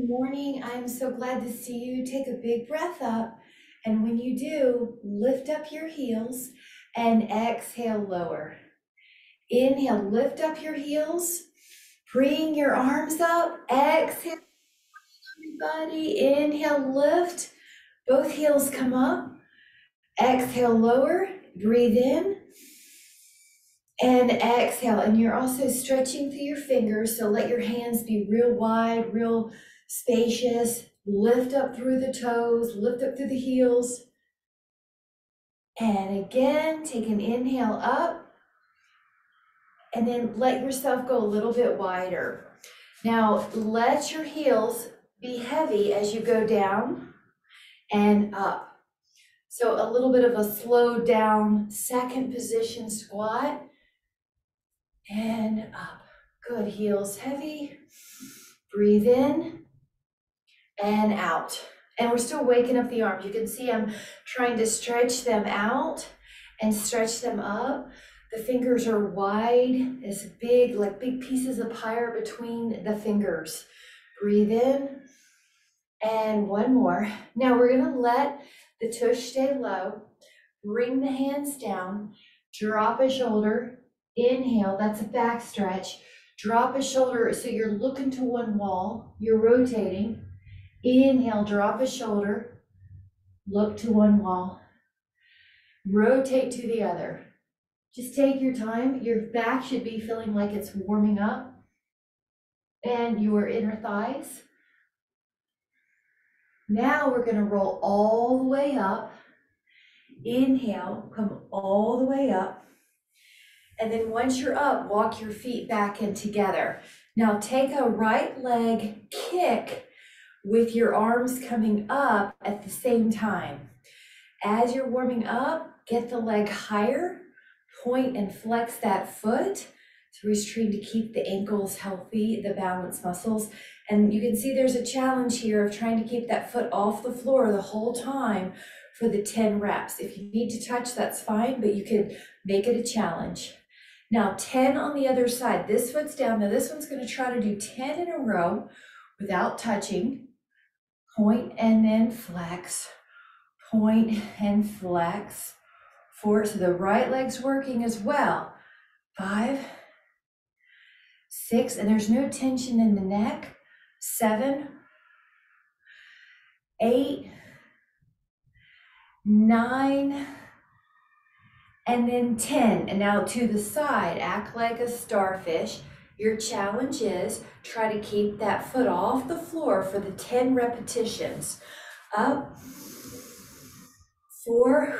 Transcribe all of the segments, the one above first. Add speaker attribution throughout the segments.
Speaker 1: Good morning. I'm so glad to see you. Take a big breath up. And when you do, lift up your heels and exhale, lower. Inhale, lift up your heels. Bring your arms up. Exhale, everybody. Inhale, lift. Both heels come up. Exhale, lower. Breathe in. And exhale. And you're also stretching through your fingers. So let your hands be real wide, real spacious. Lift up through the toes, lift up through the heels. And again, take an inhale up. And then let yourself go a little bit wider. Now, let your heels be heavy as you go down and up. So a little bit of a slow down second position squat. And up. Good, heels heavy. Breathe in and out. And we're still waking up the arms. You can see I'm trying to stretch them out and stretch them up. The fingers are wide. It's big, like big pieces of pie are between the fingers. Breathe in. And one more. Now we're gonna let the tush stay low. Bring the hands down. Drop a shoulder. Inhale, that's a back stretch. Drop a shoulder, so you're looking to one wall. You're rotating. Inhale, drop a shoulder. Look to one wall. Rotate to the other. Just take your time. Your back should be feeling like it's warming up. And your inner thighs. Now we're going to roll all the way up. Inhale, come all the way up. And then once you're up, walk your feet back in together. Now take a right leg kick with your arms coming up at the same time. As you're warming up, get the leg higher, point and flex that foot. So we're trying to keep the ankles healthy, the balance muscles. And you can see there's a challenge here of trying to keep that foot off the floor the whole time for the 10 reps. If you need to touch, that's fine, but you could make it a challenge. Now 10 on the other side. This foot's down. Now this one's going to try to do 10 in a row without touching. Point and then flex. Point and flex. 4, so the right leg's working as well. 5, 6, and there's no tension in the neck. 7, 8, 9, and then 10. And now to the side, act like a starfish. Your challenge is try to keep that foot off the floor for the 10 repetitions. Up, 4,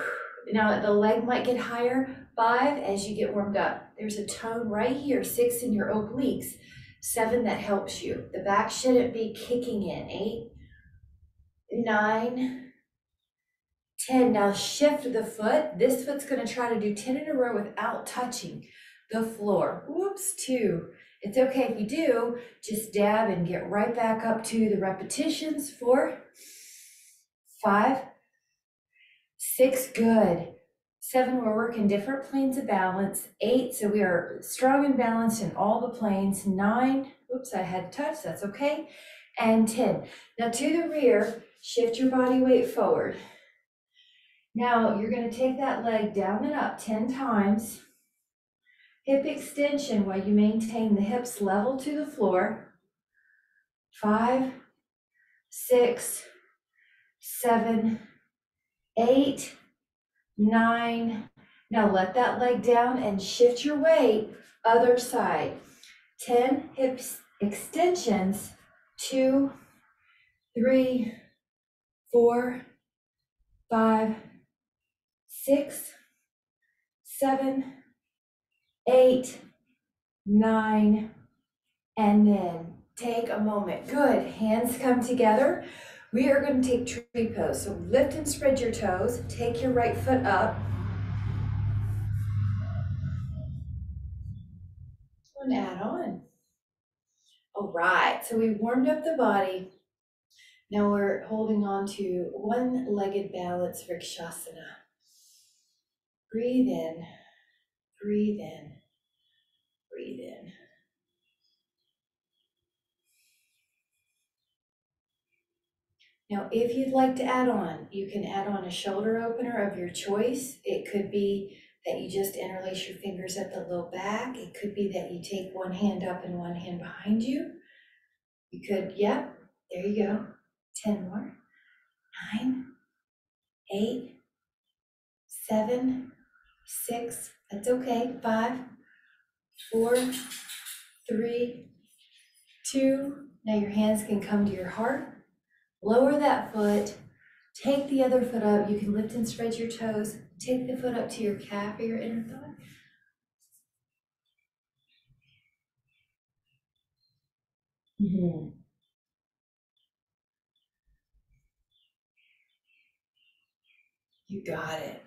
Speaker 1: now the leg might get higher. 5, as you get warmed up. There's a tone right here. 6 in your obliques. 7, that helps you. The back shouldn't be kicking in. 8, 9, 10. Now shift the foot. This foot's going to try to do 10 in a row without touching the floor. Whoops, 2. It's okay if you do. Just dab and get right back up to the repetitions. 4, 5, 6, good. 7, we're working different planes of balance. 8, so we are strong and balanced in all the planes. 9, oops, I had to touch, that's okay. And 10. Now to the rear, shift your body weight forward. Now you're going to take that leg down and up 10 times. Hip extension while you maintain the hips level to the floor. 5, 6, 7, 8, 9. Now let that leg down and shift your weight other side. 10 hip extensions. 2, 3, 4, 5, 6, 7, 8, 9, and then take a moment. Good. Hands come together. We are going to take tree pose. So lift and spread your toes. Take your right foot up. And add on. All right. So we warmed up the body. Now we're holding on to one-legged balance vrikshasana. Breathe in. Breathe in. Breathe in. Now, if you'd like to add on, you can add on a shoulder opener of your choice. It could be that you just interlace your fingers at the low back. It could be that you take one hand up and one hand behind you. You could, yep, there you go. 10 more. 9, 8, 7, 6, that's okay. 5, 4, 3, 2. Now your hands can come to your heart. Lower that foot. Take the other foot up. You can lift and spread your toes. Take the foot up to your calf or your inner thigh. Mm-hmm. You got it.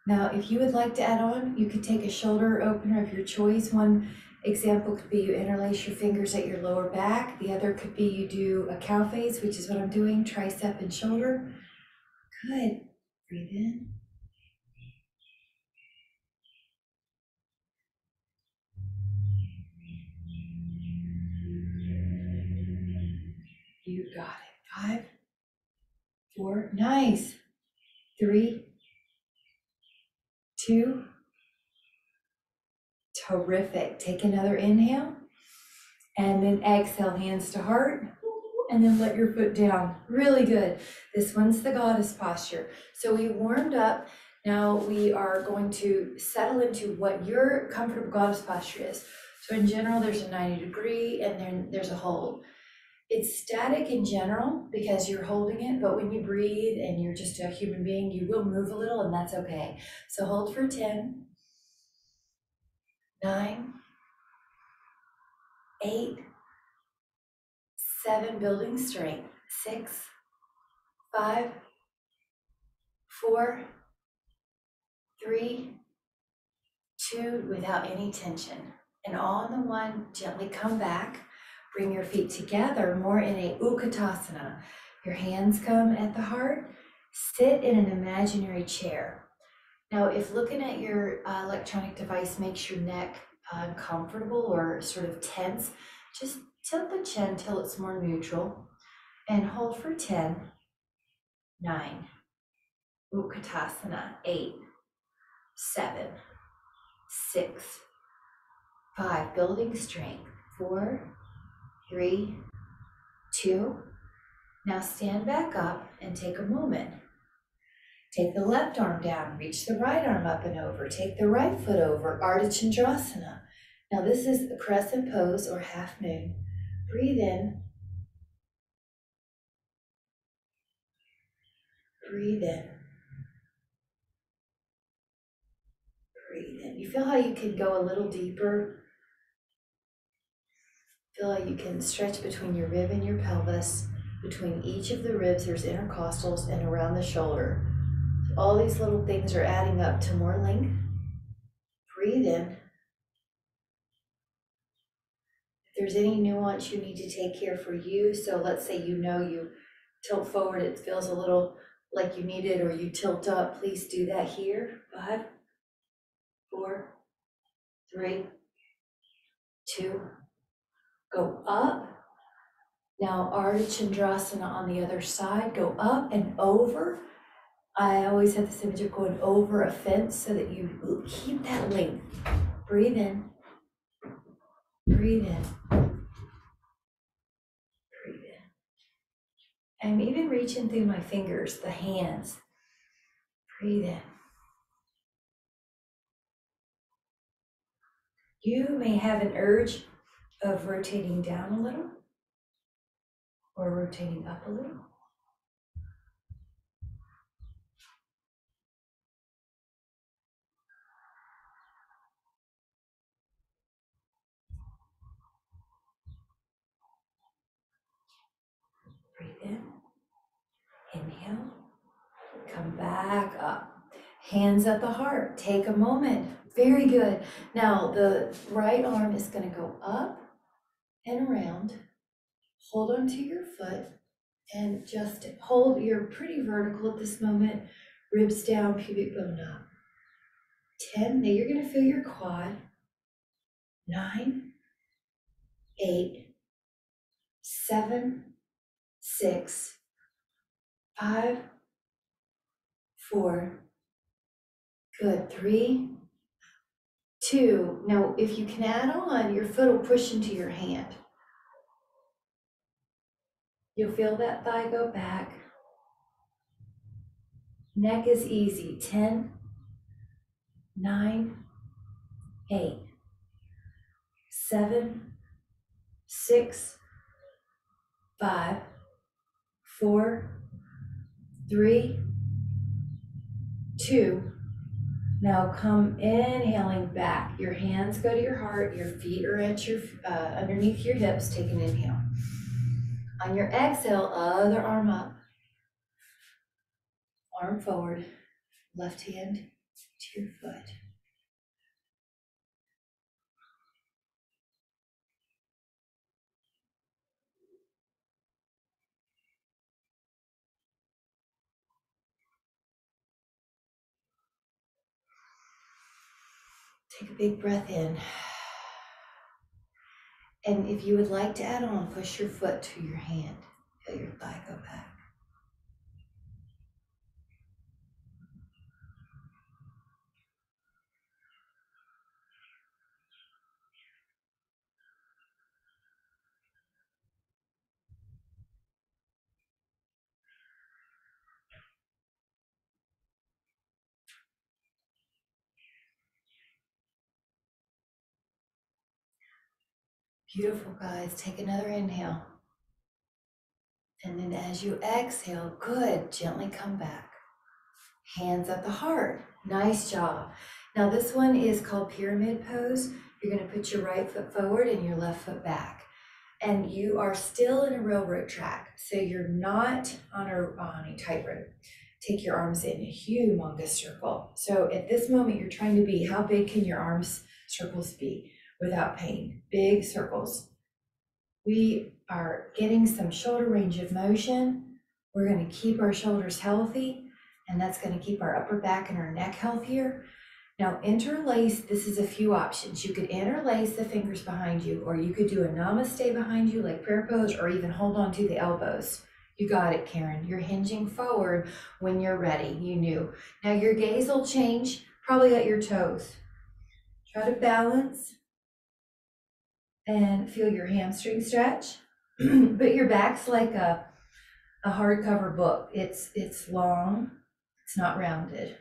Speaker 1: Now, if you would like to add on, you could take a shoulder opener of your choice. One example could be you interlace your fingers at your lower back. The other could be you do a cow face, which is what I'm doing, tricep and shoulder. Good. Breathe in. You got it. 5, 4, nice. 3, 2, terrific. Take another inhale and then exhale, hands to heart, and then let your foot down. Really good. This one's the goddess posture. So we warmed up. Now we are going to settle into what your comfortable goddess posture is. So in general, there's a 90-degree and then there's a hold. It's static in general because you're holding it, but when you breathe and you're just a human being, you will move a little, and that's okay. So hold for 10, 9, 8, 7, building strength, 6, 5, 4, 3, 2, without any tension. And all in the one, gently come back. Bring your feet together, more in a Utkatasana. Your hands come at the heart. Sit in an imaginary chair. Now, if looking at your electronic device makes your neck uncomfortable or sort of tense, just tilt the chin till it's more neutral and hold for 10, 9, Utkatasana, 8, 7, 6, 5, building strength, 4, 3, 2. Now stand back up and take a moment. Take the left arm down, reach the right arm up and over. Take the right foot over, Ardha Chandrasana. Now this is the crescent pose or half moon. Breathe in. Breathe in. Breathe in. You feel how you can go a little deeper? Feel how you can stretch between your rib and your pelvis. Between each of the ribs, there's intercostals, and around the shoulder. So all these little things are adding up to more length. Breathe in. If there's any nuance you need to take care for you, so let's say you tilt forward, it feels a little like you need it, or you tilt up, please do that here. 5, 4, 3, 2, go up. Now Ardha Chandrasana on the other side, go up and over. I always have this image of going over a fence so that you keep that length. Breathe in, breathe in, breathe in. I'm even reaching through my fingers, the hands. Breathe in. You may have an urge of rotating down a little or rotating up a little. Breathe in, inhale, come back up. Hands at the heart, take a moment. Very good. Now the right arm is going to go up and around. Hold onto your foot and just hold. You're pretty vertical at this moment. ribs down, pubic bone up. 10, now you're gonna feel your quad. 9, 8, 7, 6, 5, 4, good, 3, 2. Now, if you can add on, your foot will push into your hand. You'll feel that thigh go back. Neck is easy. 10, 9, 8, 7, 6, 5, 4, 3, 2. Now come inhaling back. Your hands go to your heart. Your feet are at your underneath your hips. Take an inhale. On your exhale, other arm up. Arm forward. Left hand to your foot. Take a big breath in. And if you would like to add on, push your foot to your hand. Feel your thigh go back. Beautiful, guys. Take another inhale. And then as you exhale, good, gently come back. Hands at the heart. Nice job. Now this one is called pyramid pose. You're going to put your right foot forward and your left foot back. And you are still in a railroad track. So you're not on a tightrope. Take your arms in a humongous circle. So at this moment, you're trying to be, how big can your arms circles be without pain? Big circles. We are getting some shoulder range of motion. We're going to keep our shoulders healthy, and that's going to keep our upper back and our neck healthier. Now interlace, this is a few options. You could interlace the fingers behind you, or you could do a namaste behind you like prayer pose, or even hold on to the elbows. You got it, Karen. You're hinging forward when you're ready. You knew. Now your gaze will change, probably at your toes. Try to balance and feel your hamstring stretch. But your back's like a hardcover book. It's long, it's not rounded.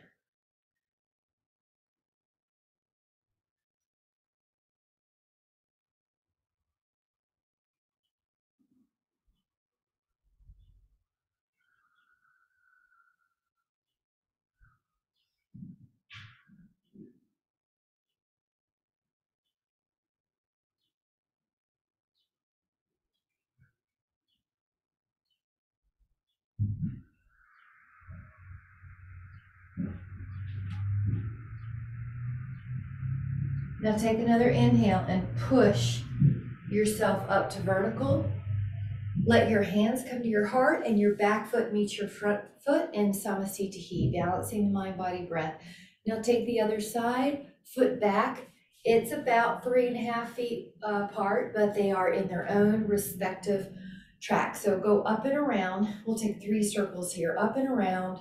Speaker 1: Now take another inhale and push yourself up to vertical. Let your hands come to your heart and your back foot meet your front foot in Samasthiti, balancing the mind, body, breath. Now take the other side, foot back. It's about 3.5 feet apart, but they are in their own respective track. So go up and around. We'll take 3 circles here, up and around.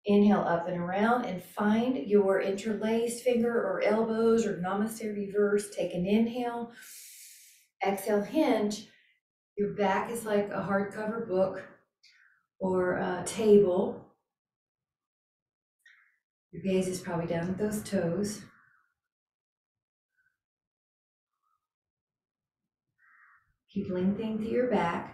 Speaker 1: Inhale up and around, and find your interlaced finger or elbows or namaste reverse. Take an inhale. Exhale, hinge. Your back is like a hardcover book or a table. Your gaze is probably down at those toes. Keep lengthening through your back.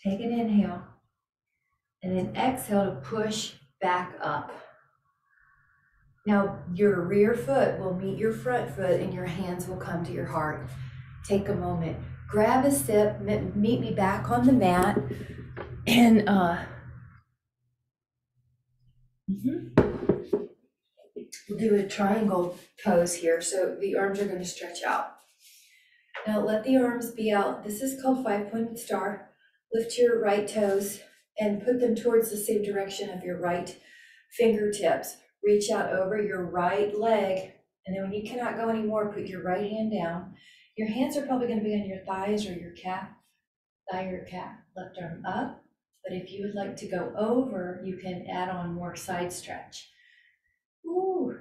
Speaker 1: Take an inhale, and then exhale to push back up. Now your rear foot will meet your front foot and your hands will come to your heart. Take a moment, grab a sip, meet me back on the mat, and we'll do a triangle pose here. So the arms are going to stretch out. Now let the arms be out. This is called 5-pointed star. Lift your right toes and put them towards the same direction of your right fingertips. Reach out over your right leg. And then when you cannot go anymore, put your right hand down. Your hands are probably going to be on your thighs or your calf, thigh or calf. Left arm up. But if you would like to go over, you can add on more side stretch. Ooh.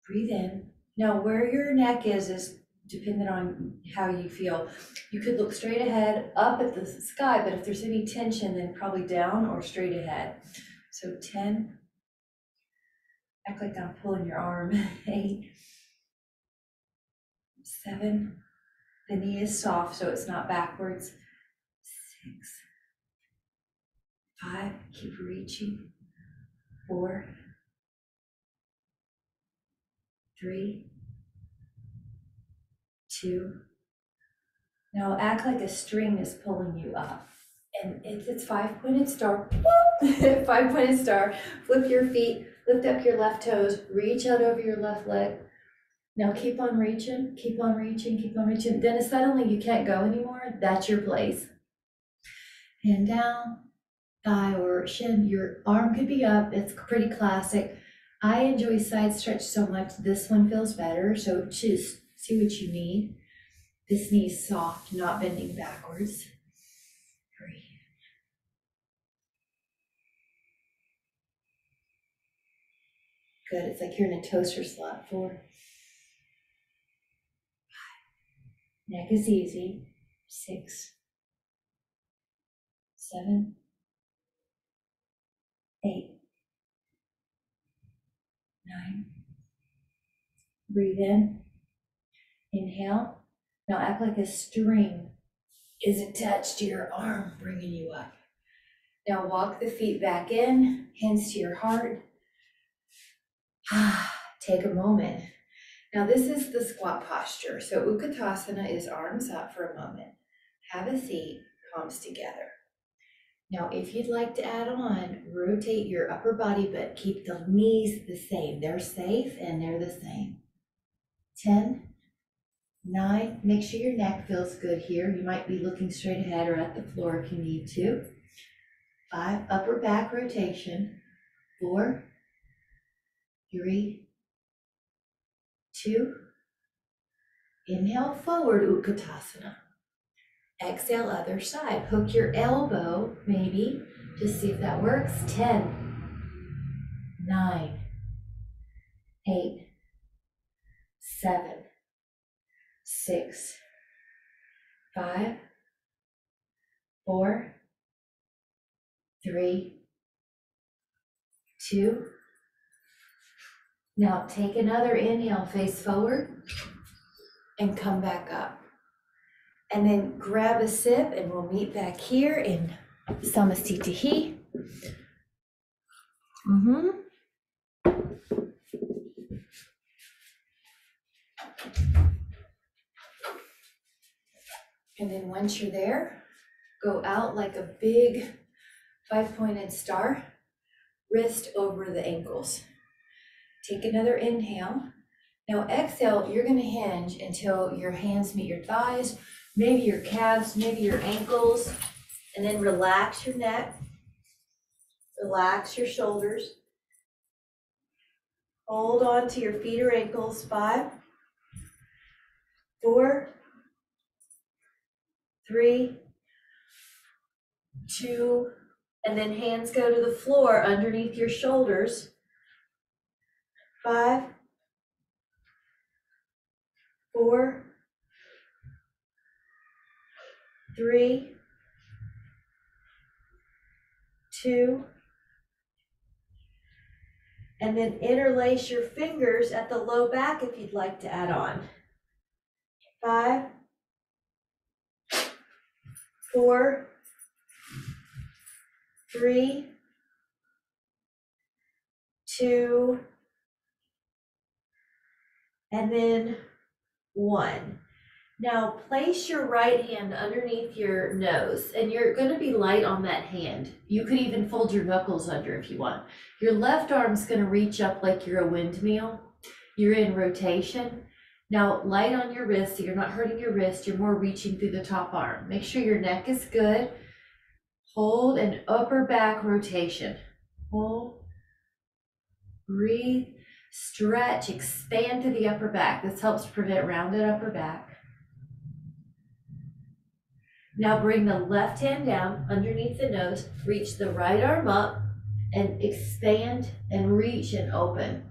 Speaker 1: Breathe in. Now where your neck is dependent on how you feel. You could look straight ahead, up at the sky, but if there's any tension, then probably down or straight ahead. So 10, act like I'm pulling your arm. 8, 7, the knee is soft, so it's not backwards. 6, 5, keep reaching. 4, 3, 2. Now act like a string is pulling you up. And it's 5-pointed star. 5-pointed star. Flip your feet, lift up your left toes, reach out over your left leg. Now keep on reaching, keep on reaching, keep on reaching. Then if suddenly you can't go anymore, that's your place. Hand down, thigh or shin, your arm could be up. It's pretty classic. I enjoy side stretch so much. This one feels better. So just see what you need. This knee is soft, not bending backwards. Breathe. Good, it's like you're in a toaster slot. 4, 5. Neck is easy. 6, 7, 8, 9. Breathe in. Inhale. Now act like a string is attached to your arm, bringing you up. Now walk the feet back in, hands to your heart. Take a moment. Now this is the squat posture. So Utkatasana is arms up for a moment. Have a seat, palms together. Now if you'd like to add on, rotate your upper body, but keep the knees the same. They're safe and they're the same. 10, 9, make sure your neck feels good here. You might be looking straight ahead or at the floor if you need to. 5, upper back rotation. 4, 3, 2, inhale forward, Utkatasana. Exhale, other side. Hook your elbow, maybe. Just see if that works. 10, 9, 8, 7, 6, 5, 4, 3, 2. Now take another inhale, face forward, and come back up. And then grab a sip, and we'll meet back here in Samasthiti. And then once you're there, go out like a big 5-pointed star, wrist over the ankles. Take another inhale. Now exhale, you're gonna hinge until your hands meet your thighs, maybe your calves, maybe your ankles, and then relax your neck, relax your shoulders. Hold on to your feet or ankles. 5, 4, 3, 2, and then hands go to the floor underneath your shoulders. 5, 4, 3, 2, and then interlace your fingers at the low back if you'd like to add on. 5, 4, 3, 2, and then 1. Now place your right hand underneath your nose, and you're going to be light on that hand. You could even fold your knuckles under if you want. Your left arm's going to reach up like you're a windmill. You're in rotation. Now light on your wrist, so you're not hurting your wrist, you're more reaching through the top arm. Make sure your neck is good. Hold an upper back rotation. Hold, breathe, stretch, expand to the upper back. This helps prevent rounded upper back. Now bring the left hand down underneath the nose, reach the right arm up and expand and reach and open.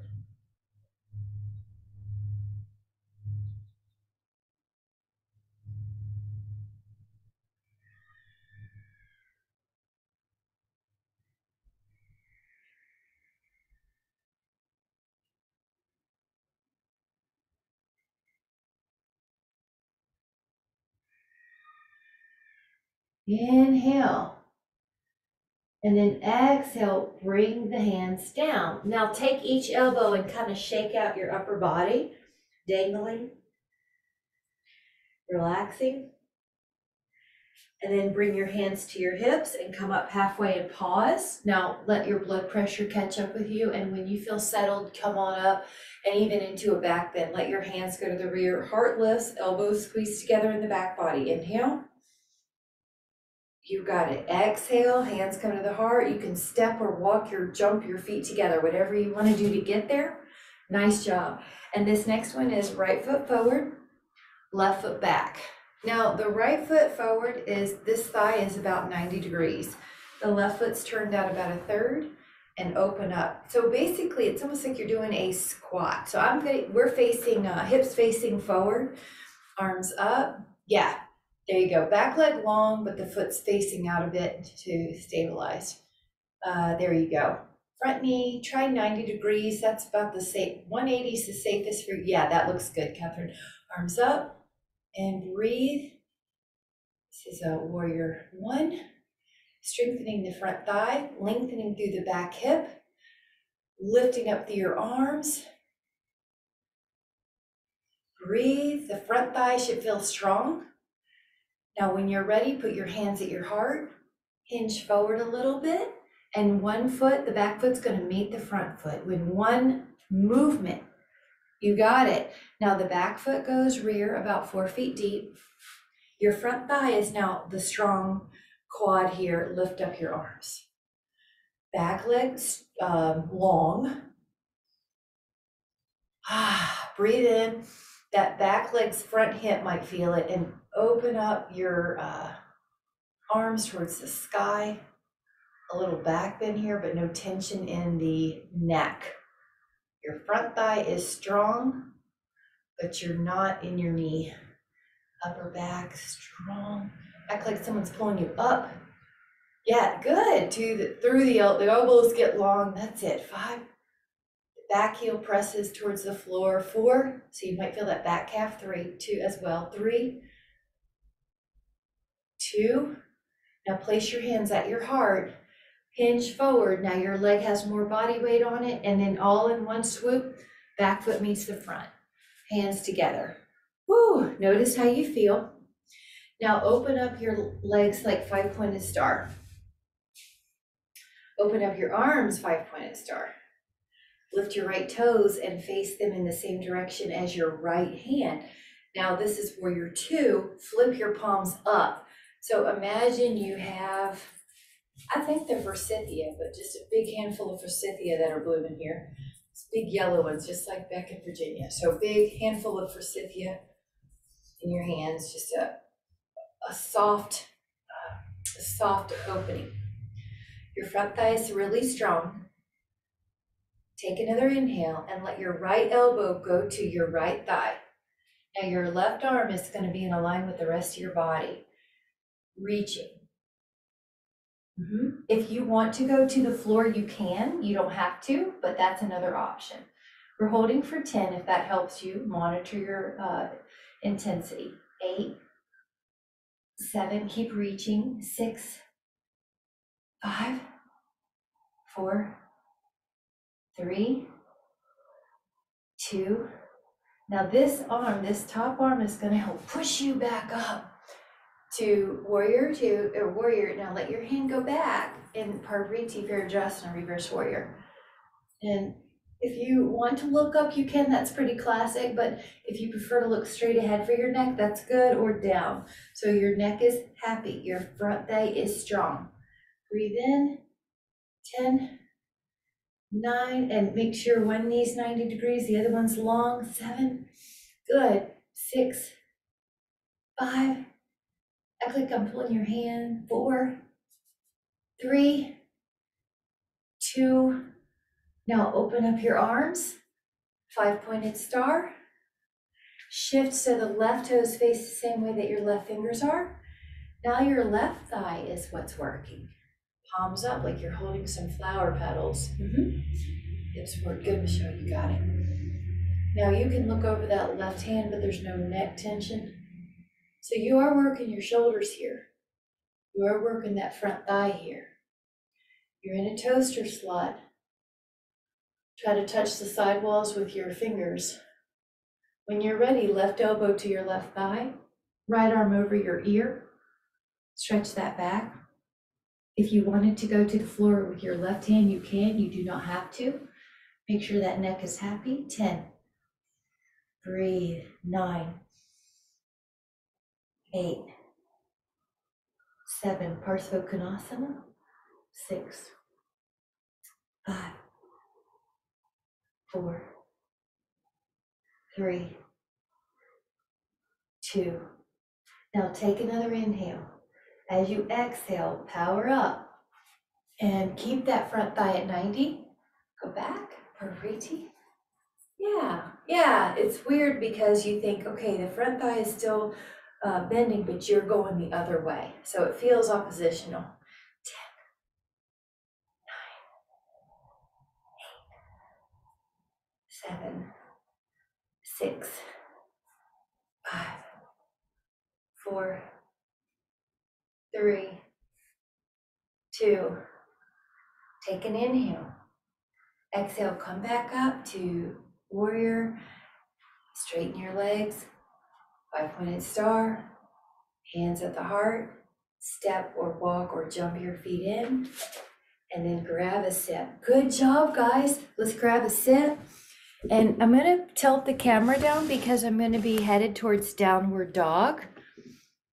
Speaker 1: Inhale. And then exhale, bring the hands down. Now take each elbow and kind of shake out your upper body, dangling, relaxing. And then bring your hands to your hips and come up halfway and pause. Now let your blood pressure catch up with you. And when you feel settled, come on up and even into a back bend. Let your hands go to the rear, heart lifts, elbows squeeze together in the back body. Inhale. You got it. Exhale, hands come to the heart. You can step or walk or jump your feet together, whatever you want to do to get there. Nice job. And this next one is right foot forward, left foot back. Now the right foot forward is, this thigh is about 90 degrees. The left foot's turned out about 1/3 and open up. So basically it's almost like you're doing a squat. So we're facing, hips facing forward, arms up. Yeah. There you go, back leg long, but the foot's facing out a bit to stabilize. There you go. Front knee, try 90 degrees. That's about the safe. 180 is the safest for you. Yeah, that looks good, Catherine. Arms up and breathe. This is a warrior 1. Strengthening the front thigh, lengthening through the back hip, lifting up through your arms. Breathe. The front thigh should feel strong. Now, when you're ready, put your hands at your heart, hinge forward a little bit, and one foot, the back foot's going to meet the front foot with one movement. You got it. Now the back foot goes rear about 4 feet deep. Your front thigh is now the strong quad here. Lift up your arms. Back legs long. Breathe in. That back leg's front hip might feel it, and open up your arms towards the sky. A little back bend here, but no tension in the neck. Your front thigh is strong, but you're not in your knee. Upper back strong. Act like someone's pulling you up. Yeah, good. Through the elbows get long. That's it. 5. Back heel presses towards the floor. 4. So you might feel that back calf. 3. 2 as well. 3. 2. Now place your hands at your heart. Hinge forward. Now your leg has more body weight on it. And then all in one swoop, back foot meets the front. Hands together. Woo! Notice how you feel. Now open up your legs like 5-pointed star. Open up your arms, 5-pointed star. Lift your right toes and face them in the same direction as your right hand. Now this is warrior 2. Flip your palms up. So imagine you have, I think they're forsythia, but just a big handful of forsythia that are blooming here. It's big yellow ones, just like back in Virginia. So big handful of forsythia in your hands, just a soft opening. Your front thigh is really strong. Take another inhale and let your right elbow go to your right thigh. Now your left arm is going to be in a line with the rest of your body. Reaching. If you want to go to the floor, you can. You don't have to, but that's another option. We're holding for 10 if that helps you. Monitor your intensity. 8, 7, keep reaching. 6, 5, 4, 3, 2. Now this arm, this top arm is going to help push you back up to warrior 2 or warrior. Now let your hand go back in Parvriti Virajasana, reverse warrior. And if you want to look up, you can, that's pretty classic, but if you prefer to look straight ahead for your neck, that's good, or down. So your neck is happy, your front thigh is strong. Breathe in, 10, 9, and make sure one knee's 90 degrees, the other one's long, 7, good, 6, 5, act like I'm pulling your hand, 4, 3, 2, now open up your arms, 5-pointed star. Shift so the left toes face the same way that your left fingers are. Now your left thigh is what's working. Palms up like you're holding some flower petals. Hips forward, good, Michelle, you got it. Now you can look over that left hand, but there's no neck tension. So you are working your shoulders here. You are working that front thigh here. You're in a toaster slot. Try to touch the side walls with your fingers. When you're ready, left elbow to your left thigh, right arm over your ear. Stretch that back. If you wanted to go to the floor with your left hand, you can. You do not have to. Make sure that neck is happy. 10. Breathe. 9. 8. 7. Parsvakonasana. 6. 5. 4. 3. 2. Now take another inhale. As you exhale, power up and keep that front thigh at 90. Go back, Parvriti. Yeah, it's weird because you think, okay, the front thigh is still bending, but you're going the other way. So it feels oppositional. 10, 9, 8, 7, 6, 5, 4, 3, 2. Take an inhale. Exhale, come back up to warrior. Straighten your legs. 5-pointed star. Hands at the heart. Step or walk or jump your feet in. And then grab a sit. Good job, guys. Let's grab a sit. And I'm going to tilt the camera down because I'm going to be headed towards downward dog.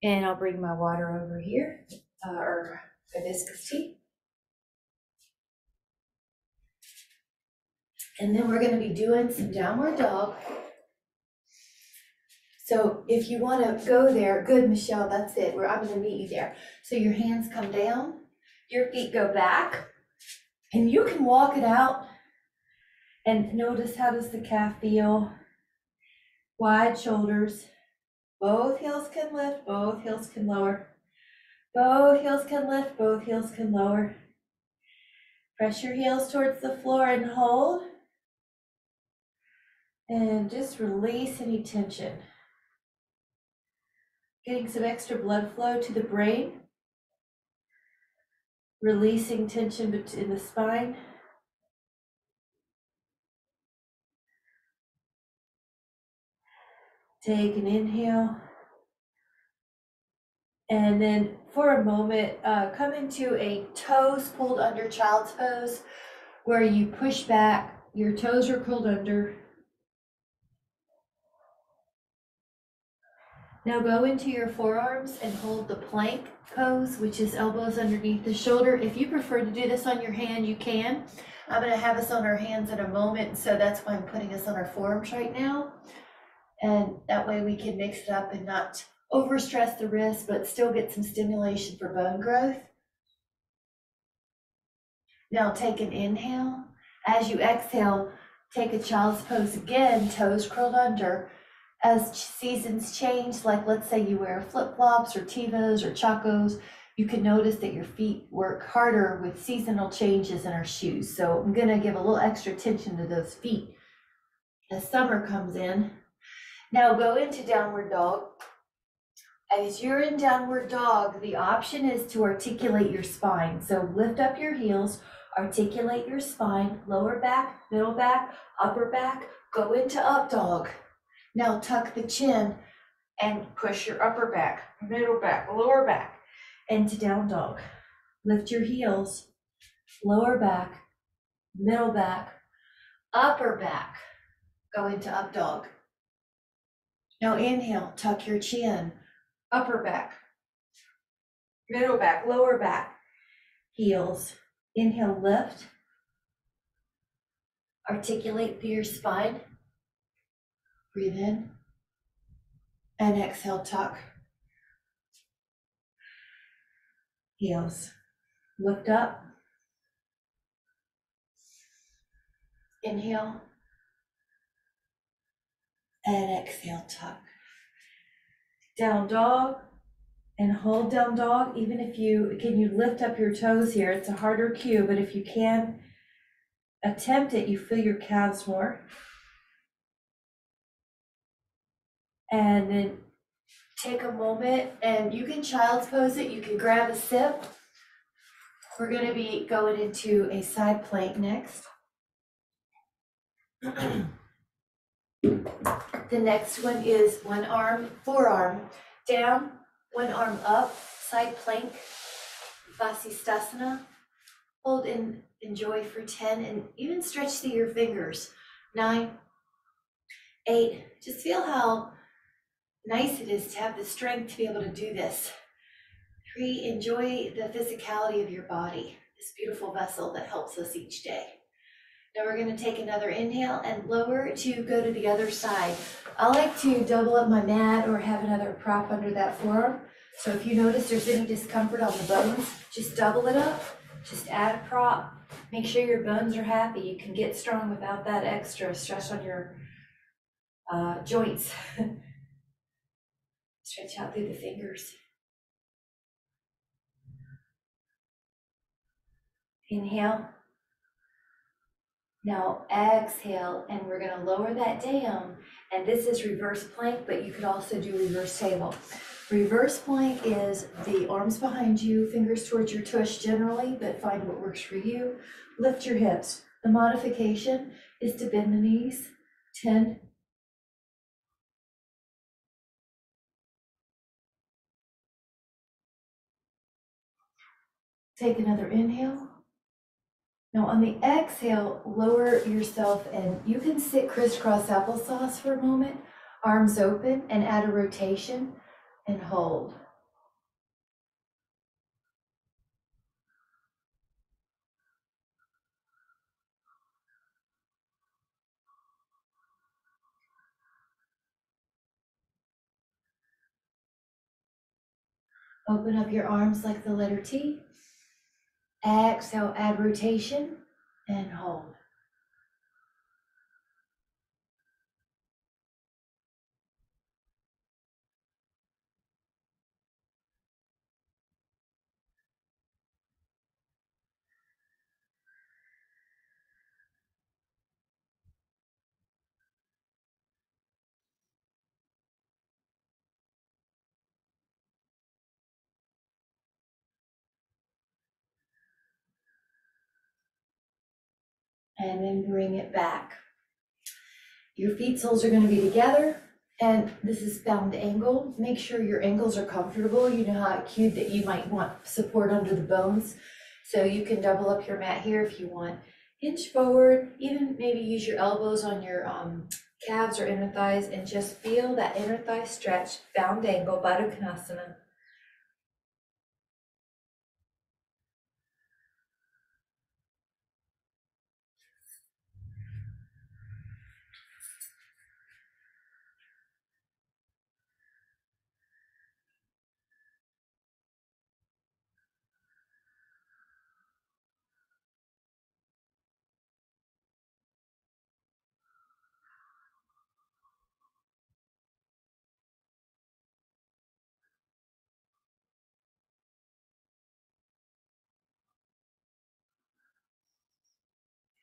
Speaker 1: And I'll bring my water over here, or hibiscus tea. And then we're going to be doing some downward dog. So if you want to go there, good, Michelle, that's it. I'm going to meet you there. So your hands come down, your feet go back, and you can walk it out. And notice, how does the calf feel? Wide shoulders. Both heels can lift, both heels can lower. Both heels can lift, both heels can lower. Press your heels towards the floor and hold. And just release any tension. Getting some extra blood flow to the brain. Releasing tension in the spine. Take an inhale. And then for a moment, come into a toes pulled under child's pose, where you push back, your toes are curled under. Now go into your forearms and hold the plank pose, which is elbows underneath the shoulder. If you prefer to do this on your hand, you can. I'm going to have us on our hands in a moment, so that's why I'm putting us on our forearms right now. And that way we can mix it up and not overstress the wrist, but still get some stimulation for bone growth. Now take an inhale. As you exhale, take a child's pose again, toes curled under. As seasons change, like let's say you wear flip-flops or Tevas or Chacos, you can notice that your feet work harder with seasonal changes in our shoes. So I'm going to give a little extra attention to those feet as summer comes in. Now go into downward dog. As you're in downward dog, the option is to articulate your spine. So lift up your heels, Articulate your spine, lower back, middle back, upper back, go into up dog. Now tuck the chin and push your upper back, middle back, lower back into down dog. Lift your heels, lower back, middle back, upper back, go into up dog. Now inhale, tuck your chin, upper back, middle back, lower back, heels. Inhale, lift. Articulate through your spine. Breathe in. And exhale, tuck. Heels. Lift up. Inhale. And exhale, tuck. Down dog. And hold down dog. Even if you lift up your toes here. It's a harder cue, but if you can attempt it, you feel your calves more. And then take a moment, and you can child's pose it. You can grab a sip. We're going to be going into a side plank next. The next one is one arm, forearm down, one arm up, side plank, Vasisthasana. Hold and enjoy for 10, and even stretch through your fingers. 9, 8, just feel how nice it is to have the strength to be able to do this. 3, enjoy the physicality of your body, this beautiful vessel that helps us each day. Now we're going to take another inhale and lower to go to the other side. I like to double up my mat or have another prop under that forearm. So if you notice there's any discomfort on the bones, just double it up, just add a prop. Make sure your bones are happy. You can get strong without that extra stress on your joints. Stretch out through the fingers. Inhale. Now exhale, and we're going to lower that down. And this is reverse plank, but you could also do reverse table. Reverse plank is the arms behind you, fingers towards your tush generally, but find what works for you. Lift your hips. The modification is to bend the knees. 10. Take another inhale. Now on the exhale, lower yourself, and you can sit crisscross applesauce for a moment, arms open, and add a rotation and hold. Open up your arms like the letter T. Exhale, add rotation and hold. And then bring it back. Your feet soles are going to be together, and this is bound angle. Make sure your ankles are comfortable. You know how acute that you might want support under the bones. So you can double up your mat here if you want. Hinge forward, even maybe use your elbows on your calves or inner thighs, and just feel that inner thigh stretch, bound angle, Baddha Konasana.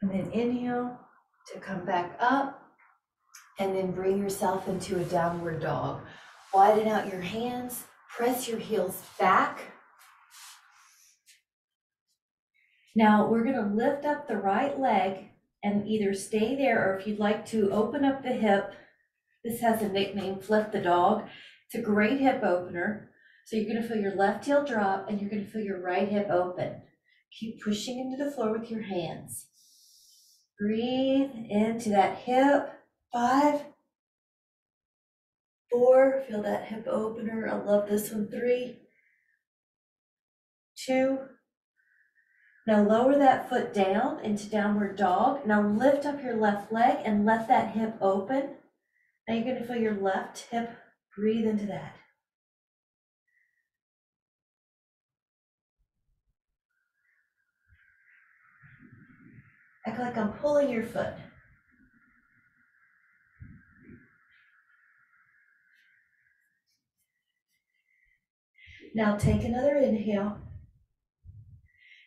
Speaker 1: And then inhale to come back up, and then bring yourself into a downward dog. Widen out your hands, press your heels back. Now we're gonna lift up the right leg and either stay there, or if you'd like to open up the hip, this has a nickname, Flip the Dog. It's a great hip opener. So you're gonna feel your left heel drop and you're gonna feel your right hip open. Keep pushing into the floor with your hands. Breathe into that hip. 5, 4, feel that hip opener. I love this one. 3, 2. Now lower that foot down into downward dog. Now lift up your left leg and let that hip open. Now you're gonna feel your left hip. Breathe into that. Act like I'm pulling your foot. Now take another inhale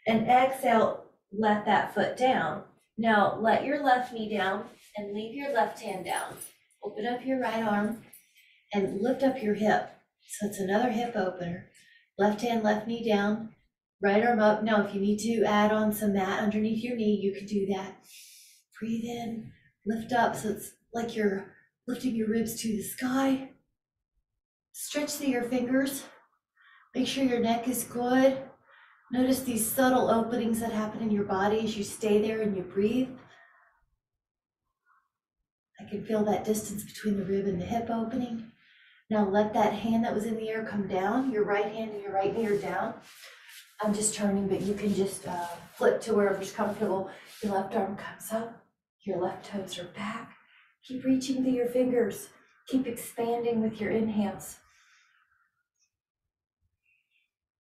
Speaker 1: and exhale, let that foot down. Now let your left knee down and leave your left hand down. Open up your right arm and lift up your hip. So it's another hip opener. Left hand, left knee down, right arm up. Now if you need to add on some mat underneath your knee, you can do that. Breathe in, lift up, so it's like you're lifting your ribs to the sky. Stretch through your fingers. Make sure your neck is good. Notice these subtle openings that happen in your body as you stay there and you breathe. I can feel that distance between the rib and the hip opening. Now let that hand that was in the air come down. Your right hand and your right knee are down. I'm just turning, but you can just flip to wherever's comfortable. Your left arm comes up. Your left toes are back. Keep reaching through your fingers. Keep expanding with your inhales.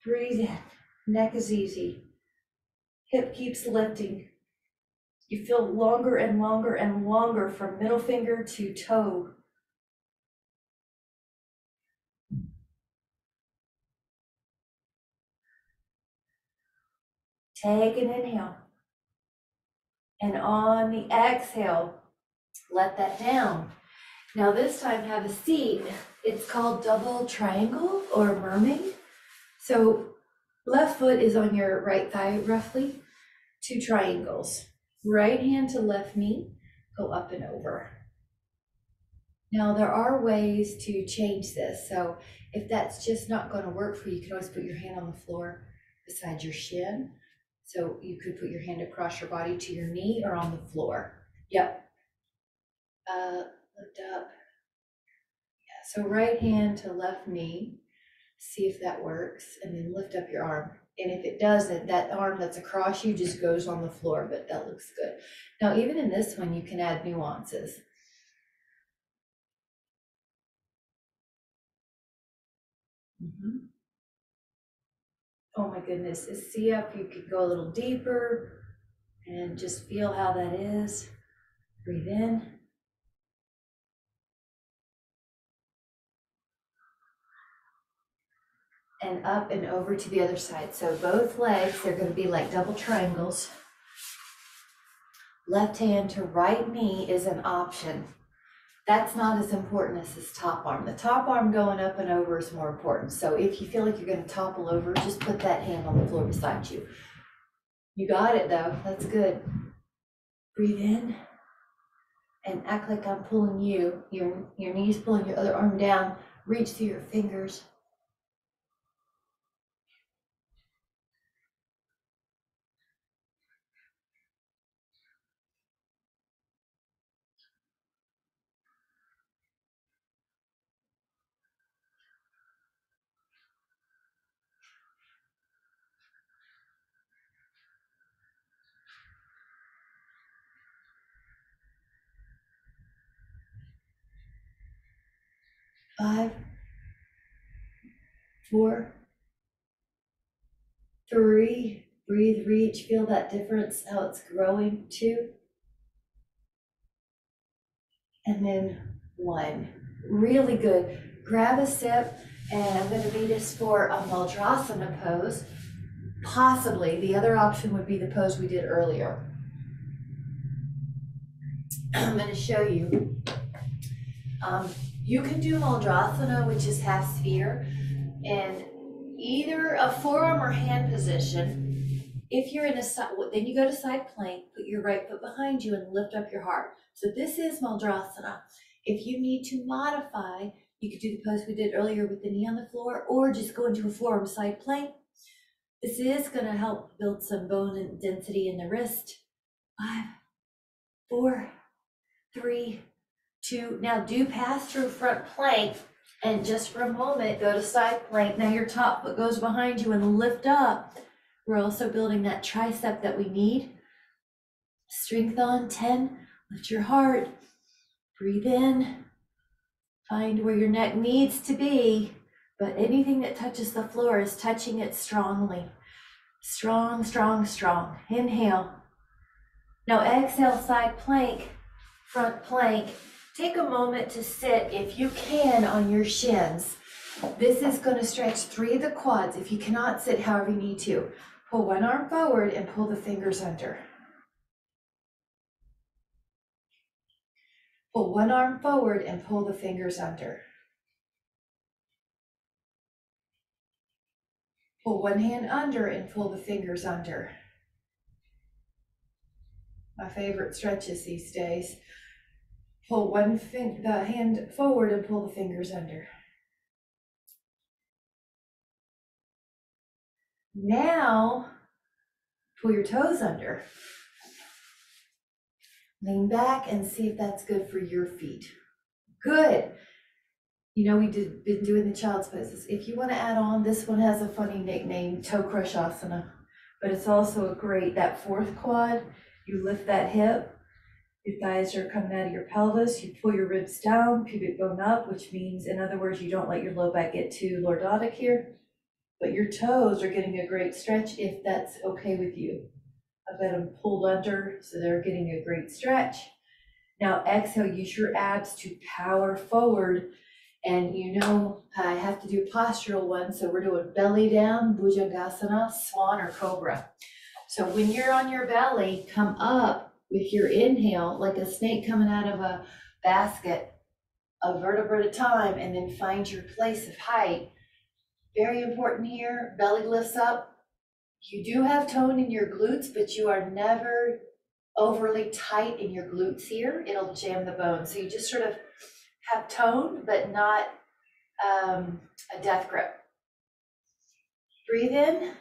Speaker 1: Breathe in. Neck is easy. Hip keeps lifting. You feel longer and longer and longer from middle finger to toe. Take an inhale. And on the exhale, let that down. Now this time have a seat. It's called double triangle or mermaid. So left foot is on your right thigh roughly, 2 triangles. Right hand to left knee, go up and over. Now there are ways to change this. So if that's just not going to work for you, you can always put your hand on the floor beside your shin. So you could put your hand across your body to your knee or on the floor. Yep. Lift up. Yeah, so right hand to left knee. See if that works, and then lift up your arm. And if it doesn't, that arm that's across you just goes on the floor, but that looks good. Now, even in this one, you can add nuances. Oh my goodness, see if you could go a little deeper and just feel how that is. Breathe in. And up and over to the other side. So both legs, they're going to be like double triangles. Left hand to right knee is an option. That's not as important as this top arm. The top arm going up and over is more important. So if you feel like you're going to topple over, just put that hand on the floor beside you. You got it though, that's good. Breathe in and act like I'm pulling you. Your knees pulling your other arm down. Reach through your fingers. Five, 4, 3, breathe, reach, feel that difference, how it's growing. 2, and then 1. Really good. Grab a sip, and I'm going to meet us for a Maldrasana pose. Possibly, the other option would be the pose we did earlier. I'm going to show you. You can do Maldrasana, which is half sphere, in either a forearm or hand position, If you're in a side, then you go to side plank, put your right foot behind you and lift up your heart. So this is Maldrasana. If you need to modify, you could do the pose we did earlier with the knee on the floor, or just go into a forearm side plank. This is going to help build some bone density in the wrist. 5, 4, 3, 2. Now do pass through front plank, and just for a moment, go to side plank. Now your top foot goes behind you and lift up. We're also building that tricep that we need. Strength on 10, lift your heart, breathe in, find where your neck needs to be, but anything that touches the floor is touching it strongly. Strong, strong, strong. Inhale. Now exhale, side plank, front plank. Take a moment to sit, if you can, on your shins. This is going to stretch 3 of the quads. If you cannot sit, however you need to. Pull one arm forward and pull the fingers under. Pull one arm forward and pull the fingers under. Pull one hand under and pull the fingers under. My favorite stretches these days. Pull the hand forward and pull the fingers under. Now, pull your toes under. Lean back and see if that's good for your feet. Good. You know, been doing the child's poses. If you want to add on, this one has a funny nickname, toe crush asana, but it's also a great, that 4th quad, you lift that hip, your thighs are coming out of your pelvis, you pull your ribs down, pubic bone up, which means, in other words, you don't let your low back get too lordotic here, but your toes are getting a great stretch if that's okay with you. I've got them pulled under, so they're getting a great stretch. Now exhale, use your abs to power forward. And you know, I have to do a postural one, so we're doing belly down, Bhujangasana, swan or cobra. So when you're on your belly, come up with your inhale, like a snake coming out of a basket, a vertebra at a time, and then find your place of height. Very important here, belly lifts up. You do have tone in your glutes, but you are never overly tight in your glutes here. It'll jam the bone. So you just sort of have tone, but not a death grip. Breathe in.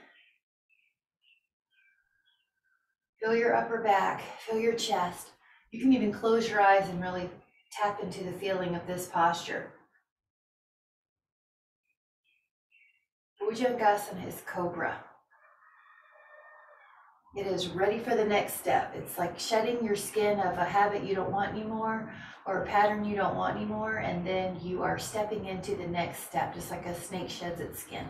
Speaker 1: Feel your upper back, feel your chest. You can even close your eyes and really tap into the feeling of this posture. Bhujangasana is cobra. It is ready for the next step. It's like shedding your skin of a habit you don't want anymore, or a pattern you don't want anymore, and then you are stepping into the next step, just like a snake sheds its skin.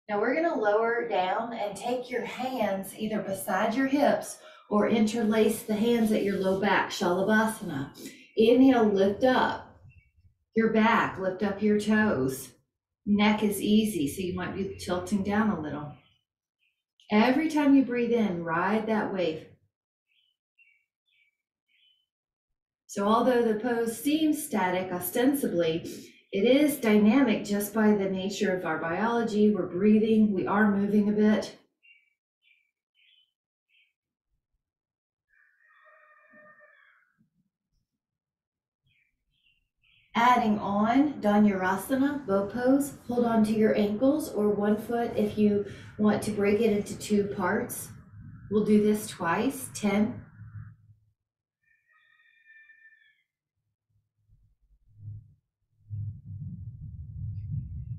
Speaker 1: Now we're going to lower down and take your hands either beside your hips or interlace the hands at your low back, Shalabhasana. Inhale, lift up your back, lift up your toes. Neck is easy, so you might be tilting down a little. Every time you breathe in, ride that wave. So although the pose seems static ostensibly, it is dynamic just by the nature of our biology. We're breathing, we are moving a bit. Adding on Dhanurasana, bow pose, hold on to your ankles or one foot if you want to break it into 2 parts. We'll do this twice, 10.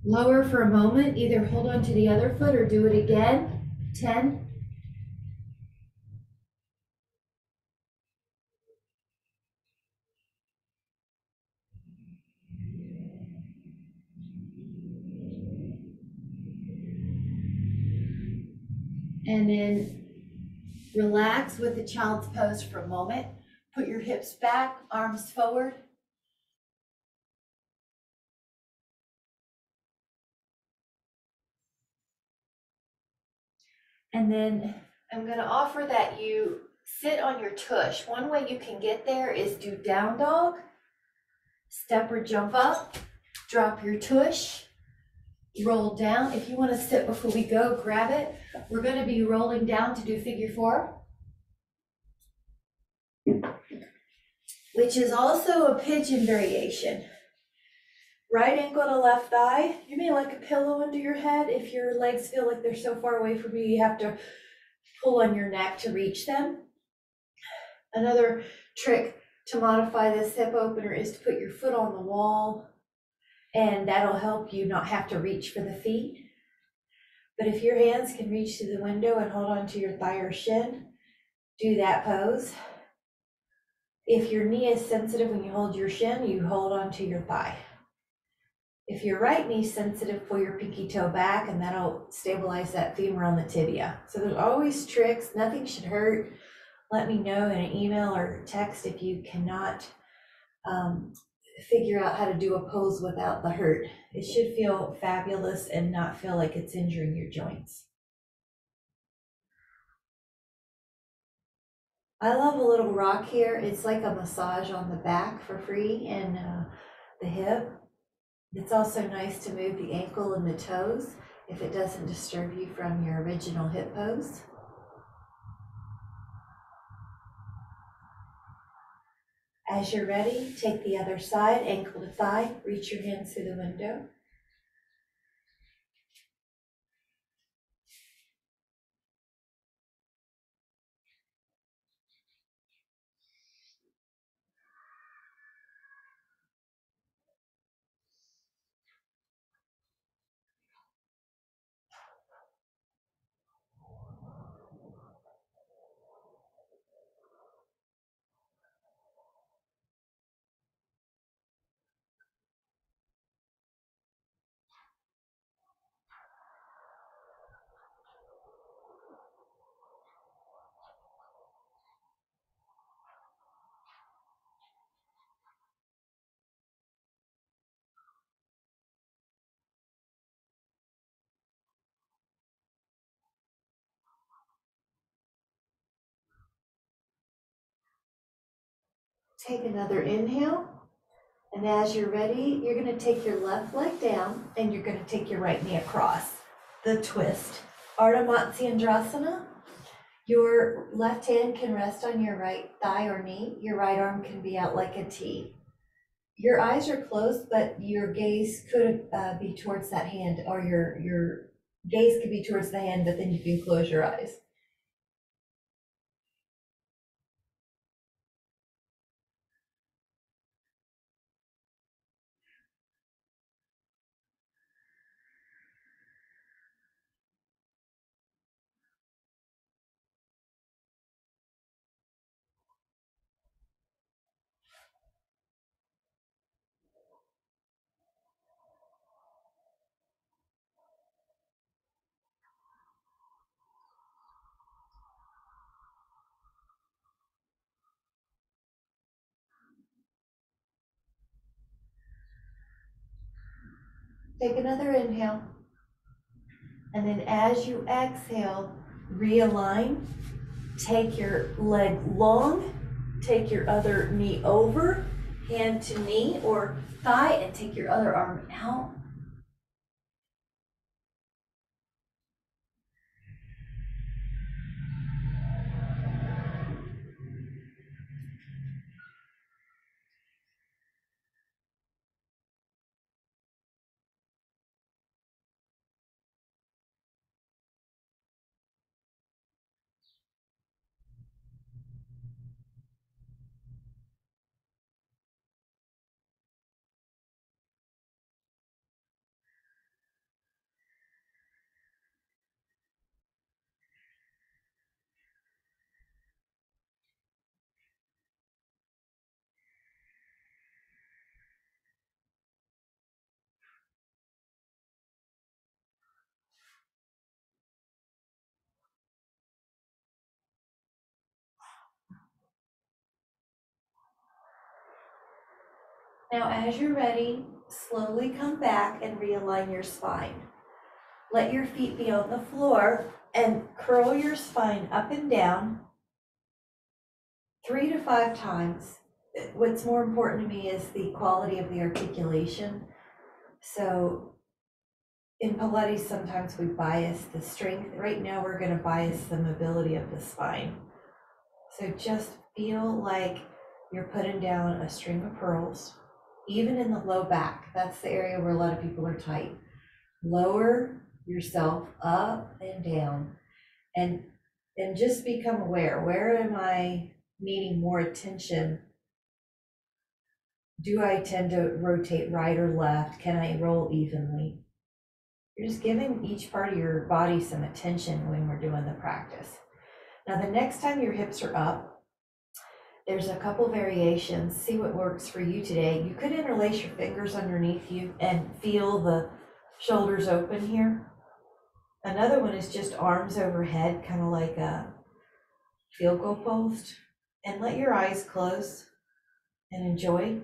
Speaker 1: Lower for a moment, either hold on to the other foot or do it again, 10. And then relax with the child's pose for a moment. Put your hips back, arms forward. And then I'm going to offer that you sit on your tush. One way you can get there is do down dog, step or jump up, drop your tush, roll down. If you want to sit before we go, grab it. We're going to be rolling down to do figure 4, which is also a pigeon variation. Right ankle to left thigh. You may like a pillow under your head. If your legs feel like they're so far away from you, you have to pull on your neck to reach them. Another trick to modify this hip opener is to put your foot on the wall, and that'll help you not have to reach for the feet. But if your hands can reach to the window and hold on to your thigh or shin, do that pose. If your knee is sensitive when you hold your shin, you hold on to your thigh. If your right knee is sensitive, pull your pinky toe back, and that'll stabilize that femur on the tibia. So there's always tricks. Nothing should hurt. Let me know in an email or text if you cannot figure out how to do a pose without the hurt. It should feel fabulous and not feel like it's injuring your joints. I love a little rock here. It's like a massage on the back for free and the hip. It's also nice to move the ankle and the toes if it doesn't disturb you from your original hip pose. As you're ready, take the other side, ankle to thigh, reach your hands through the window. Take another inhale. And as you're ready, you're going to take your left leg down and you're going to take your right knee across. The twist. Ardha Matsyendrasana. Your left hand can rest on your right thigh or knee. Your right arm can be out like a T. Your eyes are closed, but your gaze could be towards that hand, or your gaze could be towards the hand, but then you can close your eyes. Take another inhale. And then as you exhale, realign. Take your leg long, take your other knee over, hand to knee or thigh, and take your other arm out. Now, as you're ready, slowly come back and realign your spine. Let your feet be on the floor and curl your spine up and down 3 to 5 times. What's more important to me is the quality of the articulation. So In Pilates, sometimes we bias the strength. Right now, we're going to bias the mobility of the spine. So just feel like you're putting down a string of pearls, even in the low back. That's the area where a lot of people are tight. Lower yourself up and down, and just become aware. Where am I needing more attention? Do I tend to rotate right or left? Can I roll evenly? You're just giving each part of your body some attention when we're doing the practice. Now, the next time your hips are up, there's a couple variations. See what works for you today. You could interlace your fingers underneath you and feel the shoulders open here. Another one is just arms overhead, kind of like a field goal post. And let your eyes close and enjoy.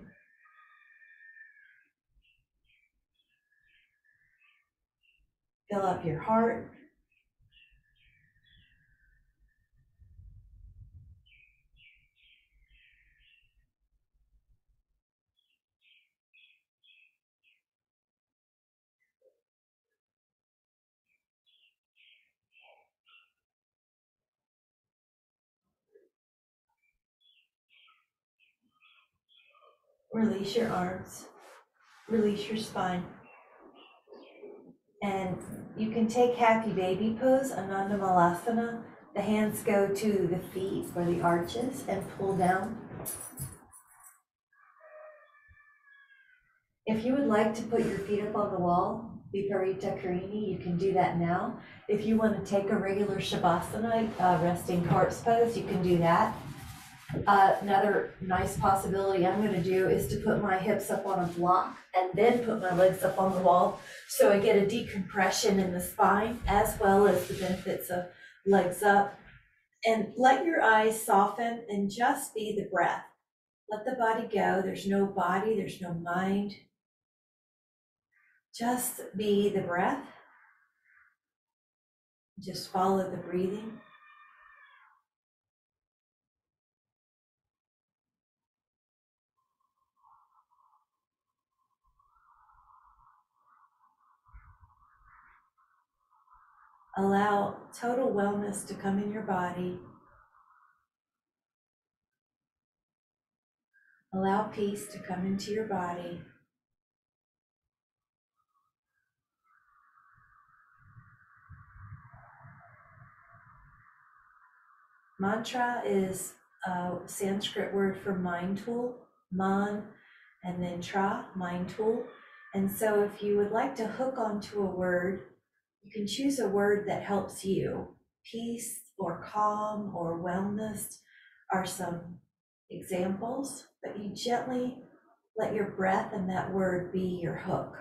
Speaker 1: Fill up your heart. Release your arms. Release your spine. And you can take happy baby pose, Ananda Malasana. The hands go to the feet or the arches and pull down. If you would like to put your feet up on the wall, Viparita Karini, you can do that now. If you want to take a regular Shavasana, resting corpse pose, you can do that. Another nice possibility I'm going to do is to put my hips up on a block and then put my legs up on the wall, so I get a decompression in the spine as well as the benefits of legs up. And let your eyes soften and just be the breath. Let the body go. There's no body, there's no mind. Just be the breath. Just follow the breathing. Allow total wellness to come in your body. Allow peace to come into your body. Mantra is a Sanskrit word for mind tool, man, and then tra, mind tool. And so if you would like to hook onto a word, you can choose a word that helps you. Peace or calm or wellness are some examples, but you gently let your breath and that word be your hook.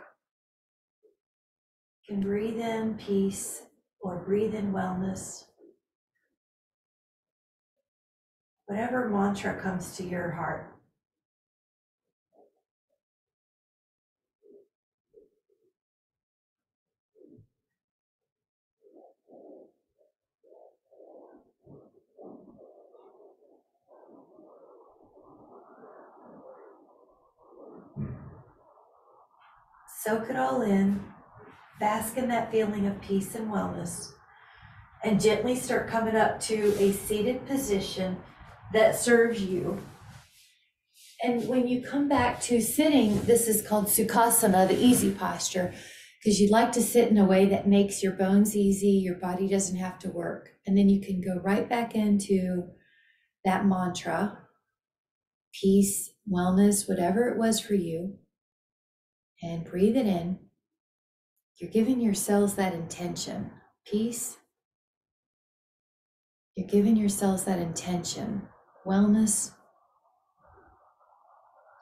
Speaker 1: You can breathe in peace or breathe in wellness. Whatever mantra comes to your heart. Soak it all in, bask in that feeling of peace and wellness, and gently start coming up to a seated position that serves you. And when you come back to sitting, this is called Sukhasana, the easy posture, because you'd like to sit in a way that makes your bones easy, your body doesn't have to work. And then you can go right back into that mantra, peace, wellness, whatever it was for you, and breathe it in. You're giving your cells that intention, peace. You're giving your cells that intention, wellness.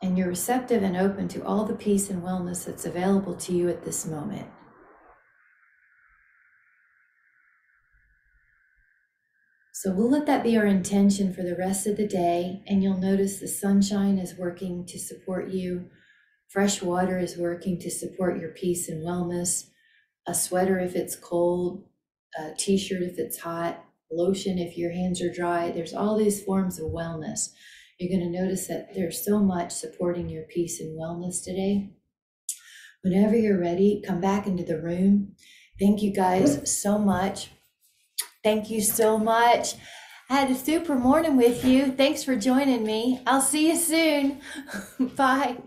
Speaker 1: And you're receptive and open to all the peace and wellness that's available to you at this moment. So we'll let that be our intention for the rest of the day. And you'll notice the sunshine is working to support you. Fresh water is working to support your peace and wellness. A sweater if it's cold, a t-shirt if it's hot, lotion if your hands are dry. There's all these forms of wellness. You're going to notice that there's so much supporting your peace and wellness today. Whenever you're ready, come back into the room. Thank you guys so much. Thank you so much. I had a super morning with you. Thanks for joining me. I'll see you soon. Bye.